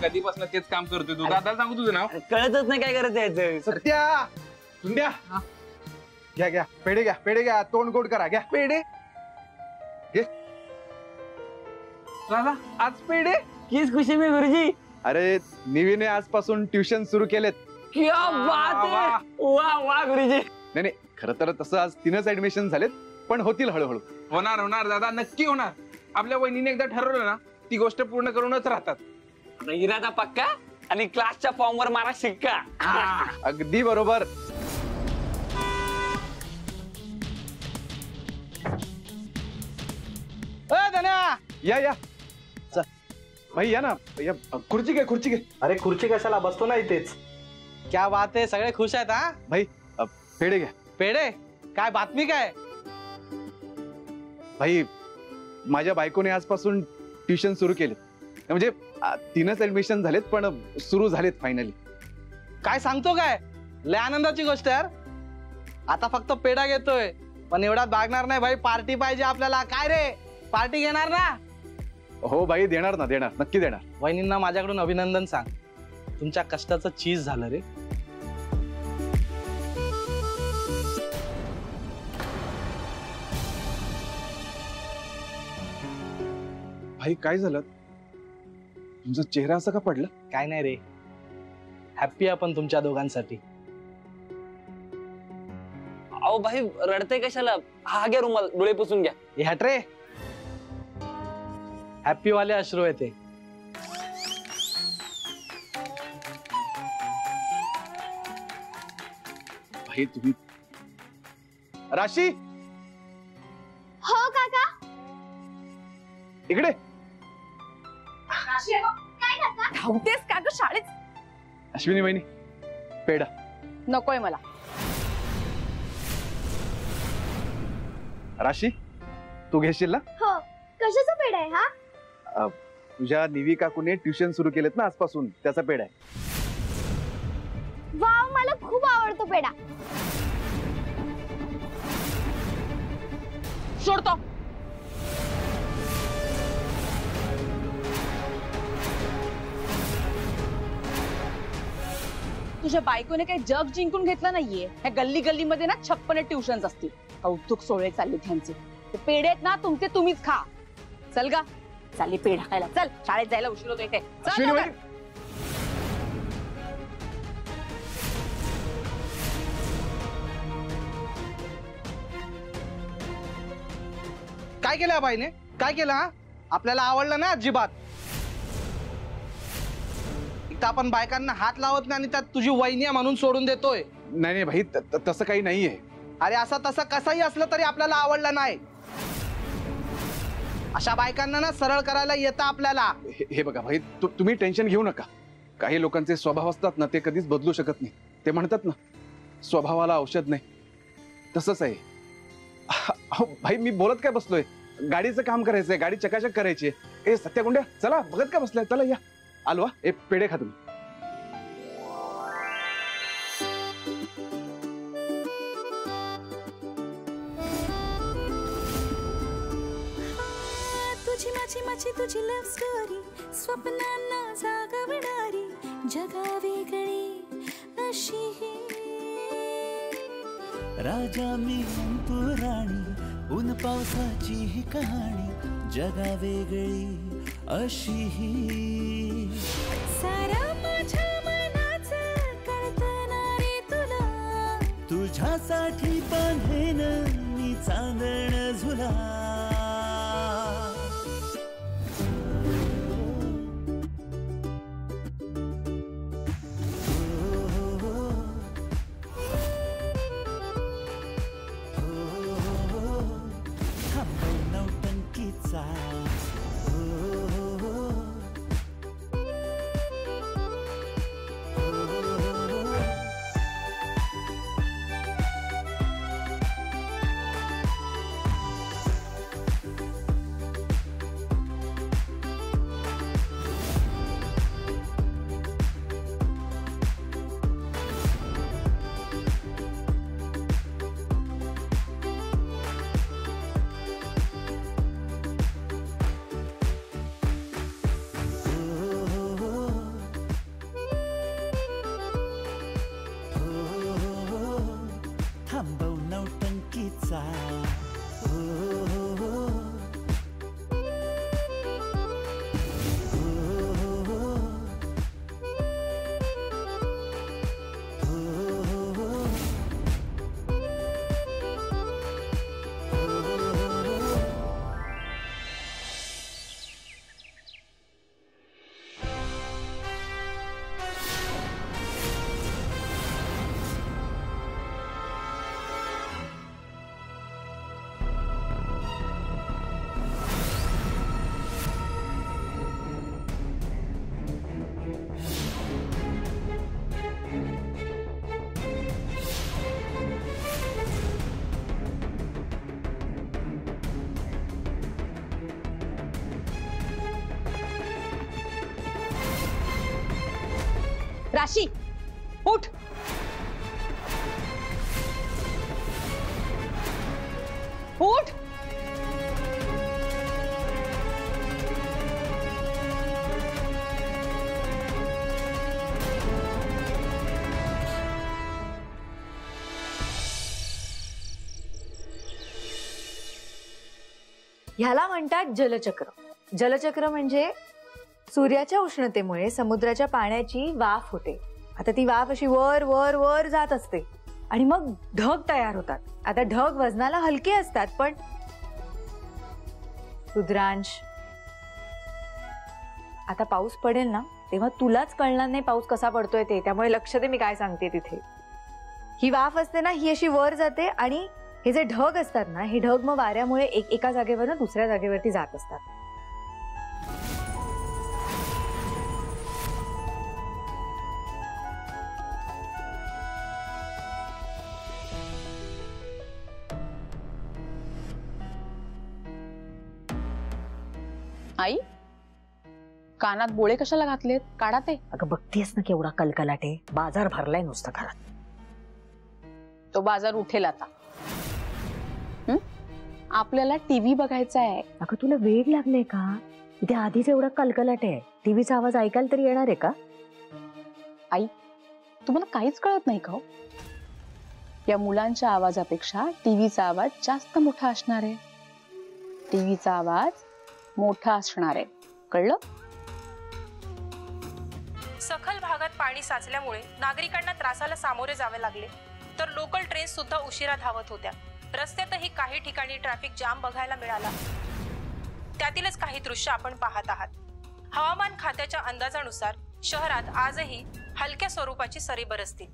कधीपासून तेच काम करतोय तू. दादाला सांगू तुझं नाव. कळतच नाही काय करायचं यायचं. सत्या सुंद्या घ्या घ्या पेढे घ्या तोंड गोड करा घ्या पेढे घे. दादा आज पेढे. किस खुशी में गुरुजी. अरे निवीने आजपासून ट्युशन सुरू केलेत. क्या बात है. वा वा गुरुजी. नाही खरं तर तसं आज 3च ऍडमिशन झालेत पण होतील हळूहळू. होणार दादा नक्की होणार. आपल्या वहिनीने एकदा ठरवलं ना ती गोष्ट पूर्ण करूनच राहतात. इरादा पक्का आणि क्लासच्या फॉर्म वर मारा शिक्का. अगदी बरोबर. या चल भाई या ना या खुर्ची घे. अरे खुर्ची कशाला बसतो ना इथेच. क्या बात आहे सगळे खुश आहेत हा. भाई पेढे घ्या. पेढे काय बातमी काय. भाई माझ्या बायकोने आजपासून ट्युशन सुरू केले. म्हणजे 3च ऍडमिशन झालेत पण सुरू झालेत फायनली. काय सांगतो काय लय आनंदाची गोष्ट यार. आता फक्त पेढा घेतोय पण एवढ्यात भागणार नाही भाई. पार्टी पाहिजे आपल्याला. काय रे पार्टी घेणार ना. हो भाई देणार नक्की देणार. वहिनींना माझ्याकडून अभिनंदन सांग. तुमच्या कष्टाचं चीज झालं रे. भाई काय झालं तुमचा चेहरा असा का पडला. काय नाही रे हॅप्पी आपण तुमच्या दोघांसाठी. अहो भाई रडते कशाला. हा घ्या रुमाल डोळे पुसून घ्या. हे हट रे. हॅप्पी वाले अश्रू येते. भाई तुम्ही राशी. हो काका. इकडे. काय काका धावतेस का ग शाळेत. अश्विनी वहिनी पेढा. नकोय मला. राशी तू घेशील ना. हो कशाचा पेढा आहे हा. तुझ्या निवी काकूने ट्युशन सुरू केलेत ना आजपासून त्याचा पेढा आहे. वाव मला खूप आवडतो पेढा. सोडतो. तुझ्या बायकोने काही जग जिंकून घेतलं नाहीये. ह्या गल्ली गल्लीमध्ये ना 56 ट्युशन्स असतील. कौतुक सोहळे चालले त्यांचे. ते पेढे आहेत ना तुमचे तुम्हीच खा. चल गा चालली पेढा खायला. चल शाळेत जायला उशीर होतोय इथे. अश्विनी वहिनी काय केलं या बाईने. काय केलं हा. आपल्याला आवडलं ना अजिबात. इथं आपण बायकांना हात लावत नाही आणि त्यात तुझी वहिनी आहे म्हणून सोडून देतोय. नाही भाई तसं काही नाहीये. अरे असं तसं कसंही असलं तरी आपल्याला आवडलं नाही. अशा बायकांना ना सरळ करायला येतं आपल्याला. हे बघा भाई तुम्ही टेन्शन घेऊ नका. काही लोकांचे स्वभाव असतात ना ते कधीच बदलू शकत नाही. ते म्हणतात ना स्वभावाला औषध नाही तसंच आहे. भाई मी बोलत काय बसलोय. गाडीचं काम करायचंय. गाडी चकाचक करायची. ए सत्यागुंड्या चला बघत का बसलाय. चला या आलो. ए पेढे खा तुम्ही. तुझी माझी माझी तुझी लव्ह स्टोरी. स्वप्नांना जागवणारी जगा वेगळी अशी ही. राजा मी तू राणी ऊन पावसाची ही कहाणी जगा वेगळी अशी ही. सारा माझ्या मनाचं कळतनारे तुला. तुझ्यासाठी बांधेन मी चांदण झुला. राशी उठ. उठ. ह्याला म्हणतात जलचक्र. जलचक्र म्हणजे सूर्याच्या उष्णतेमुळे समुद्राच्या पाण्याची वाफ होते. आता ती वाफ अशी वर वर वर जात असते आणि मग ढग तयार होतात. आता ढग वजनाला हलके असतात, पण रुद्रांश, आता पाऊस पडेल ना तेव्हा तुलाच कळणार नाही पाऊस कसा पडतोय ते. त्यामुळे लक्ष दे मी काय सांगते. तिथे ही वाफ असते ना, ही अशी वर जाते आणि हे जे ढग असतात ना, हे ढग मग वाऱ्यामुळे एका जागेवर दुसऱ्या जागेवरती जात असतात. आई, कानात बोळे कशाला घातलेत? काढा ते. अगं बघतीयस ना केवढा कलकलाट आहे. बाजार भरलाय नुसतं घरात. तो बाजार उठेल आता. आपल्याला टीव्ही बघायचा आहे. अगं तुला वेळ लागले का? इथे आधीच एवढा कलकलाट आहे. टीव्हीचा आवाज ऐकायला तरी येणार आहे का? आई, तुम्हाला काहीच कळत नाही का? या मुलांच्या आवाजापेक्षा टीव्हीचा आवाज जास्त मोठा असणार आहे. टीव्हीचा आवाज मोठा असणार आहे, कळलं? सखल भागात पाणी साचल्यामुळे नागरिकांना त्रासाला सामोरे जावे लागले, तर लोकल ट्रेन सुद्धा उशिरा धावत होत्या. रस्त्यातही काही ठिकाणी ट्रॅफिक जाम बघायला मिळाला. त्यातीलच काही दृश्य आपण पाहत आहात. हवामान खात्याच्या अंदाजानुसार शहरात आजही हलक्या स्वरूपाची सरी बरसतील.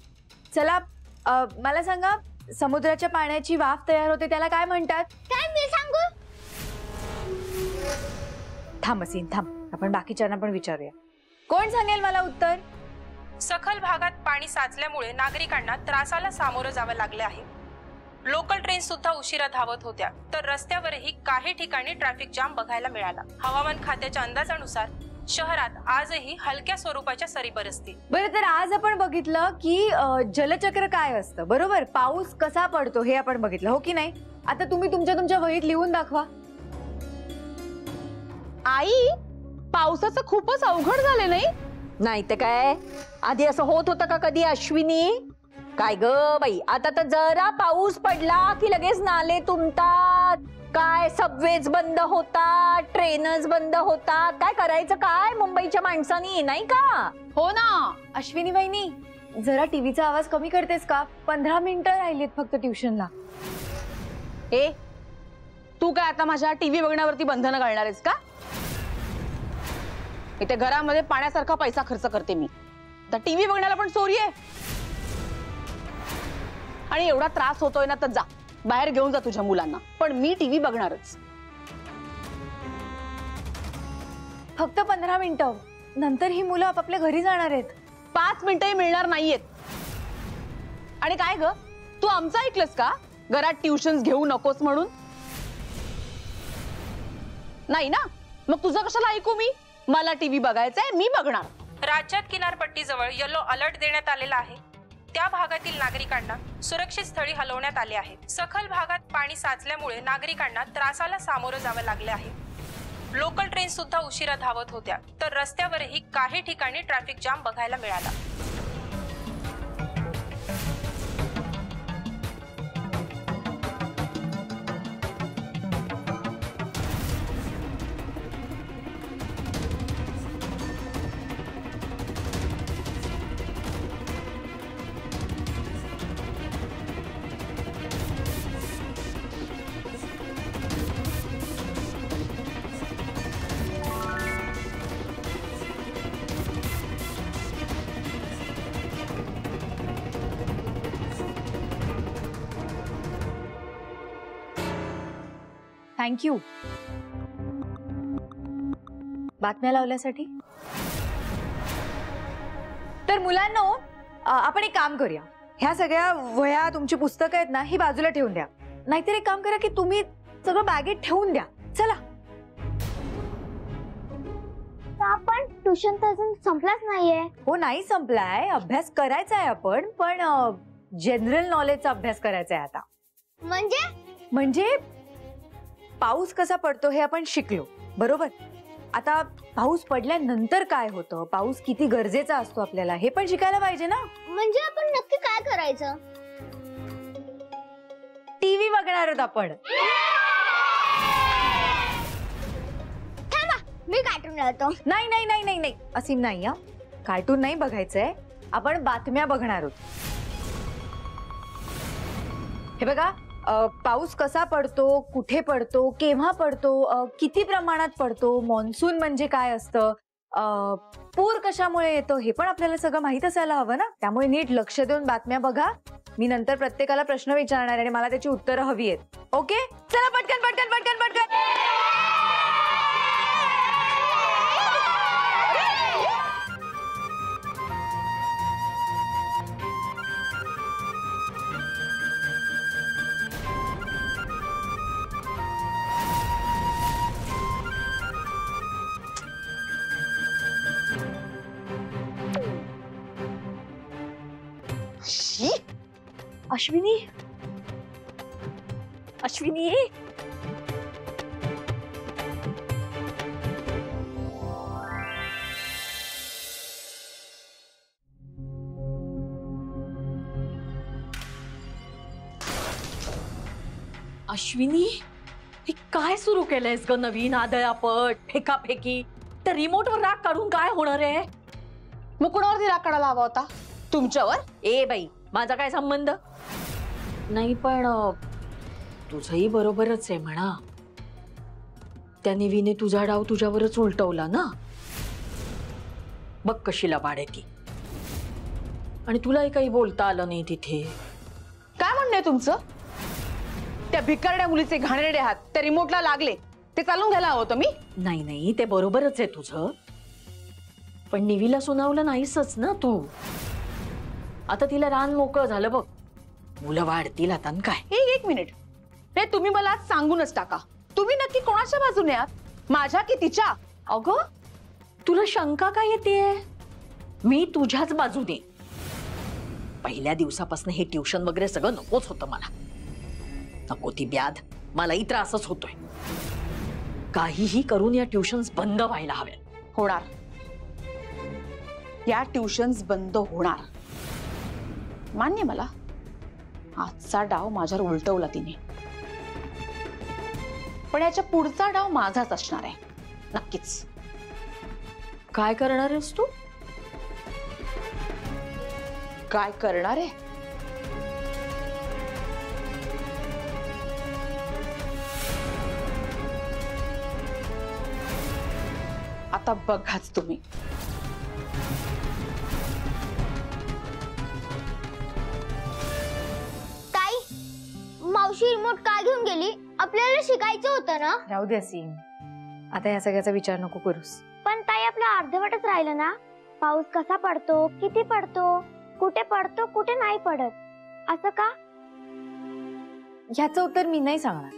चला मला सांगा, समुद्राच्या पाण्याची वाफ तयार होते त्याला काय म्हणतात? काय मी सांगू? थांब असीन, थांब. आपण बाकीच्यांना पण विचारूया. कोण सांगेल मला उत्तर? सखल भागात पाणी साचल्यामुळे नागरिकांना त्रासाला सामोरं जावे लागले आहे. लोकल ट्रेन सुद्धा उशिरा धावत होत्या, तर रस्त्यावरही काही ठिकाणी ट्रॅफिक जाम बघायला मिळाला. हवामान खात्याच्या अंदाजानुसार शहरात आजही हलक्या स्वरूपाच्या सरी बरसतील. बरं, तर आज आपण बघितलं की जलचक्र काय असतं, बरोबर? पाऊस कसा पडतो हे आपण बघितलं, हो की नाही? आता तुम्ही तुमच्या वहीत लिहून दाखवा. आई, पावसाचं खूपच अवघड झाले नाही? नाही तर काय, आधी असं होत होतं का कधी अश्विनी? काय ग बाई, आता तर जरा पाऊस पडला की लगेच नाले तुंबतात. काय सबवेज बंद होतात, ट्रेनच बंद होतात. काय करायचं काय मुंबईच्या माणसानी, नाही का? हो ना. अश्विनी वहिनी, जरा टीव्हीचा आवाज कमी करतेस का? 15 मिनिटं राहिलीत फक्त ट्युशनला. ए, तू काय आता माझ्या टीव्ही बघण्यावरती बंधनं घालणार आहेस का? इथे घरामध्ये पाण्यासारखा पैसा खर्च करते मी, तर टीव्ही बघण्याला पण चोरी आहे? आणि एवढा त्रास होतोय ना, तर जा बाहेर घेऊन जा तुझ्या मुलांना, पण मी टीव्ही बघणारच. फक्त 15 मिनिटं, नंतर ही मुलं आपापल्या घरी जाणार आहेत. 5 मिनिटंही मिळणार नाहीयेत. आणि काय ग, तू आमचं ऐकलंस का? घरात ट्युशन्स घेऊ नकोस म्हणून? नाही ना, मग तुझं कशाला ऐकू मी? मला टीव्ही बघायचंय, मी बघणार. राज्यात किनारपट्टीजवळ येलो अलर्ट देण्यात आलेला आहे. त्या भागातील नागरिकांना सुरक्षित स्थळी हलवण्यात आले आहे. सखल भागात पाणी साचल्यामुळे नागरिकांना त्रासाला सामोरं जावे लागले आहे. लोकल ट्रेन सुद्धा उशिरा धावत होत्या, तर रस्त्यावरही काही ठिकाणी ट्रॅफिक जाम बघायला मिळाला. थँक्यू बातम्या लावल्यासाठी. तर मुलांनो, आपण एक काम करूया. ह्या सगळ्या वह्या, तुमची पुस्तकं आहेत ना, ही बाजूला ठेवून द्या. नाहीतर एक काम करा की तुम्ही सगळं बॅगेत ठेवून द्या. चला. का पण ट्युशन तर अजून संपलाच नाहीये. हो नाही संपलाय, अभ्यास करायचा आहे आपण, पण जनरल नॉलेजचा अभ्यास करायचा आहे आता. म्हणजे पाऊस कसा पडतो हे आपण शिकलो बरोबर. आता पाऊस पडल्यानंतर काय होतं, पाऊस किती गरजेचा असतो आपल्याला हे पण शिकायला पाहिजे ना. म्हणजे आपण नक्की काय करायचं? टीव्ही बघणार आहोत आपण. थांबा, मी कार्टून लावतो. नाही नाही नाही नाही नाही असीम नाही, कार्टून नाही बघायचंय, आपण बातम्या बघणार आहोत. हे बघा, पाऊस कसा पडतो, कुठे पडतो, केव्हा पडतो, किती प्रमाणात पडतो, मॉन्सून म्हणजे काय असतं, पूर कशामुळे येतो हे पण आपल्याला सगळं माहित असायला हवं ना. त्यामुळे नीट लक्ष देऊन बातम्या बघा. मी नंतर प्रत्येकाला प्रश्न विचारणार आणि मला त्याची उत्तरं हवी आहेत. ओके, चला पटकन पटकन पटकन पटकन. अश्विनी, अश्विनी, अश्विनी, हे काय सुरू केलंयस ग नवीन आदळापट, फेकाफेकी? त्या रिमोटवर राग काढून काय होणार आहे? मग कुणावरती राग काढायला हवा होता? तुमच्यावर? ए बाई, माझा काय संबंध नाही, पण तुझंही बरोबरच आहे म्हणा. त्या निवीने तुझा डाव तुझ्यावरच उलटवला ना. बघ कशी लबाड आहे ती. आणि तुलाही काही बोलता आलं नाही तिथे. काय म्हणणं आहे तुमचं? त्या भिकारड्या मुलीचे घाणेरडे हात त्या रिमोटला लागले, ते चालून घ्यायला हवं होतं मी. नाही नाही, ते बरोबरच आहे तुझं, पण निवीला सुनावलं नाहीसच ना तू. आता तिला रान मोकळं झालं बघ, मुलं वाढतील आता. काय एक मिनिट, हे तुम्ही मला सांगूनच टाका, तुम्ही नक्की कोणाच्या बाजूने आहात, माझ्या की तिच्या? अगं, तुला शंका काय येते? मी तुझ्याच बाजूने. पहिल्या दिवसापासून हे ट्युशन वगैरे सगळं नकोच होतं मला. नको ती ब्याध, मलाही त्रासच होतोय. काहीही करून या ट्युशन्स बंद व्हायला हव्यात. होणार, या ट्युशन्स बंद होणार, मान्य मला. आजचा डाव माझ्यावर उलटवला तिने, पण याच्या पुढचा डाव माझाच असणार आहे नक्कीच. काय करणार आहेस तू? काय करणार आहे? आता बघाच तुम्ही. ताई, मावशी रिमोट का घेऊन गेली? आपल्याला शिकायचं होतं ना. राहू दे असीम, आता या सगळ्याचा विचार नको करूस. पण ताई, आपलं अर्धवटच राहिलं ना. पाऊस कसा पडतो, किती पडतो, कुठे कुठे नाही पडत, असं का? ह्याचं उत्तर मी नाही सांगणार.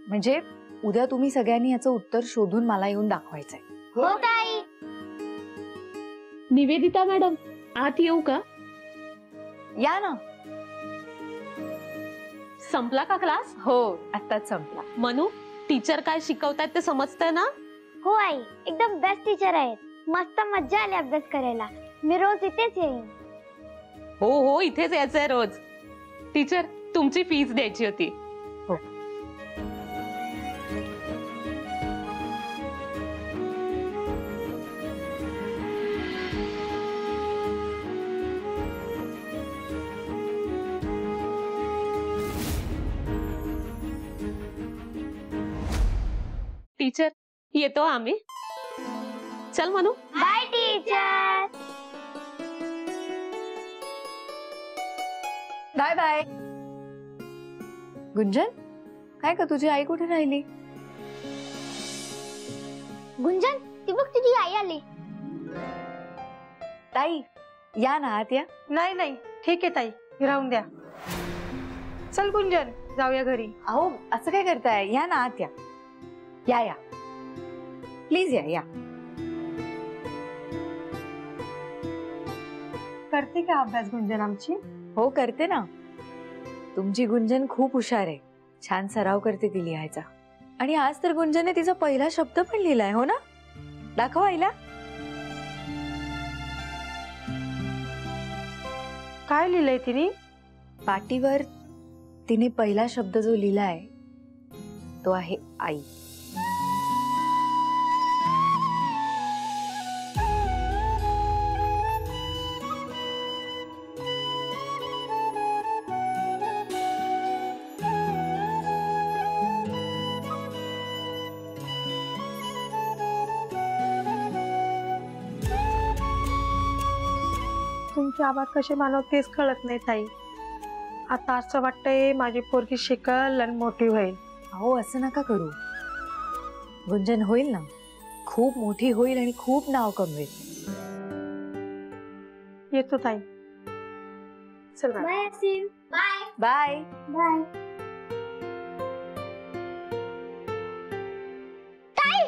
म्हणजे उद्या तुम्ही सगळ्यांनी याचं उत्तर शोधून मला येऊन दाखवायचंय. हो ताई. निवेदिता मॅडम, आत येऊ का? या ना. संपला का क्लास? हो, आत्ताच संपला. मनू, टीचर काय शिकवतात ते समजतंय ना? हो आई, एकदम बेस्ट टीचर आहेत. मस्त मज्जा आली अभ्यास करायला. मी रोज इथेच येईन. हो हो, इथेच यायचंय रोज. टीचर, तुमची फीस द्यायची होती. हो. टीचर, येतो आम्ही. चल Manu. Bye teacher. Bye bye. Gunjan, काय का तुझी आई कुठे राहिली? गुंजन, ती बघ तुझी आई आली. ताई, या ना आत या. नाही नाही, ठीक आहे ताई, राहून द्या. चल गुंजन, जाऊया घरी. अहो, असं काय करताय? या ना आत या. या या, प्लीज या या. करते का अभ्यास गुंजन आमची? हो करते ना. तुमची गुंजन खूप हुशार आहे. छान सराव करते ती लिहायचा. आणि आज तर गुंजनने तिचा पहिला शब्द पण लिहिलाय. हो ना? दाखव आईला. काय लिहिलंय तिने? पाटीवर तिने पहिला शब्द जो लिहिलाय तो आहे आई. तुमचे आभार कसे मानव तेच कळत नाही ताई. आता असं वाटतंय माझी पोरगी शिकल आणि मोठी होईल. अहो असं नका करू. गुंजन होईल ना, खूप मोठी होईल आणि खूप नाव कमवेल. येतो ताई. चल bye Aseem. Bye bye bye. ताई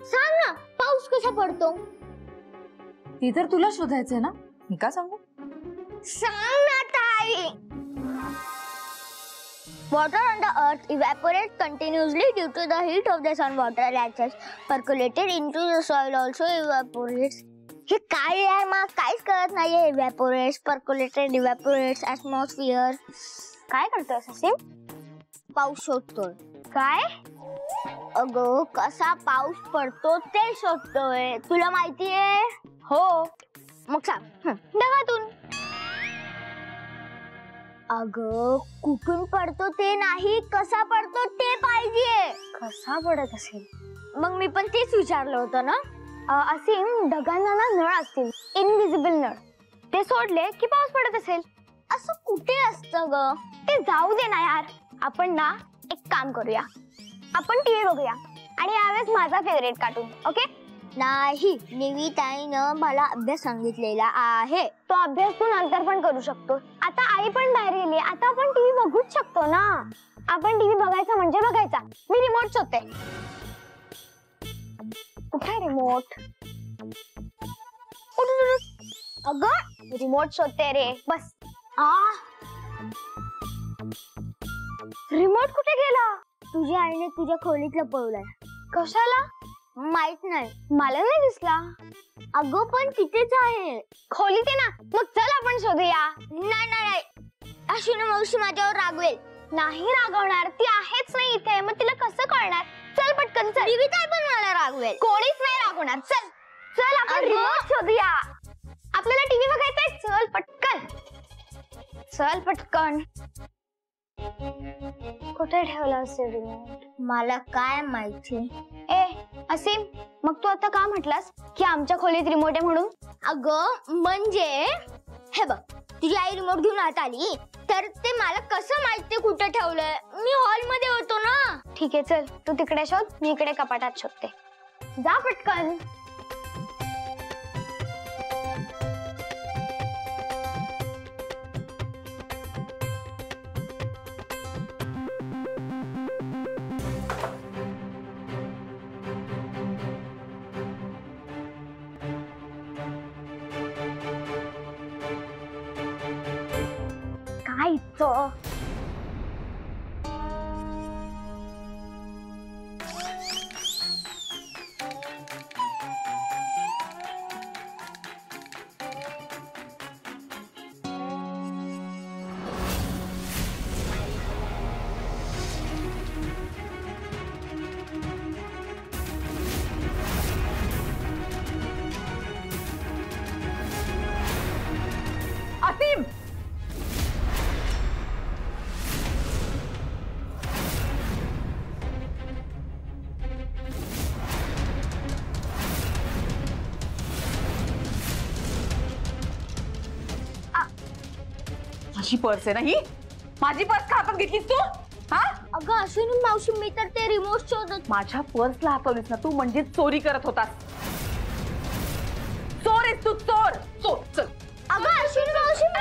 सांग ना पाऊस कसा पडतो? ती तर तुला शोधायचंय ना, मी का सांगू? सांग ना ताई. Water on the earth evaporates continuously due to the heat of the sun. Water latches percolated into the soil also evaporates. हे काय आहे? मग काहीच कळत नाहीये. evaporates, percolated, evaporates, atmosphere. काय करतोय असीम? पाऊस शोधतोय. काय? अगं कसा पाऊस पडतो ते शोधतोय. तुला माहितीये? हो. मग सांग. ढगातून. अगं कुठून पडतो ते नाही, कसा पडतो ते पाहिजे. कसा पडत असेल? मग मी पण तेच विचारलं होतं ना. असीम ढगांना ना नळ असतील, इनविजिबल नळ. ते सोडले की पाऊस पडत असेल. असं कुठे असतं ग? ते जाऊ दे ना यार. आपण ना एक काम करूया, आपण टीव्ही बघूया आणि यावेळेस माझा फेवरेट कार्टून. ओके? नाही, निविताईनं मला अभ्यास सांगितलेला आहे. तो अभ्यास तू नंतर पण करू शकतो. आता आई पण बाहेर गेली, आता आपण टीव्ही बघूच शकतो ना. आपण टीव्ही बघायचा म्हणजे बघायचा. मी रिमोट शोधते. कुठे रिमोट? अगं रिमोट शोधते रे. बस. रिमोट कुठे गेला? तुझ्या आईने तुझ्या खोलीत लपवलाय. कशाला? माहित नाही, मला नाही दिसला. अगं पण तिथेच आहे. खोलीत आहे ना. मग चल आपण शोधूया. नाही नाही, अश्विनी मावशी माझ्यावर रागवेल. नाही रागवणार, ती आहेच नाही इथे. मग तिला कसं कळणार? चल पटकन चल. निविता पण मला रागवेल. कोणीच नाही रागवणार. चल चल आपण रिमोट शोधूया. आपल्याला टीव्ही बघायचंय. चल पटकन, चल पटकन. कुठे ठेवला असेल रिमोट? मला काय माहिती. ए असीम, मग तू आता का म्हटलास की आमच्या खोलीत रिमोट आहे म्हणून? अगं म्हणजे हे बघ, तुझी आई रिमोट घेऊन आत आली तर ते मला कसं माहिती कुठे ठेवलंय? मी हॉल मध्ये होतो ना. ठीक आहे चल, तू तिकडे शोध, मी इकडे कपाटात शोधते. जा पटकन. काय असीम, माझी पर्स आहे ना ही. माझी पर्स का हातात घेतलीस तू? हा? अगं अश्विनी मावशी, मी तर ते रिमोट शोधत. माझ्या पर्सला हातवलीस ना तू, म्हणजे चोरी करत होतास. चोर आहेस तू, चोर. चोर. चल अगं अश्विनी मावशी, चल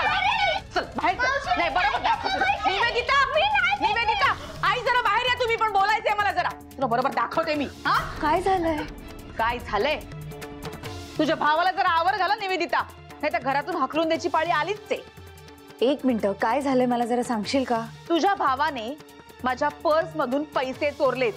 बाहेर चल. नाही बरोबर दाखवतो. निवेदिता, निवेदिता, आई जरा बाहेर या. तुम्ही पण बोलायचंय मला जरा. तुला बरोबर दाखवते मी. हा काय झालंय? काय झालंय? तुझ्या भावाला जरा आवर घाला निवेदिता. नाही तर घरातून हकलून द्यायची पाळी आलीच आहे. एक मिनिट, काय झालंय मला जरा सांगशील का? तुझ्या भावाने माझ्या पर्स मधून पैसे चोरलेच.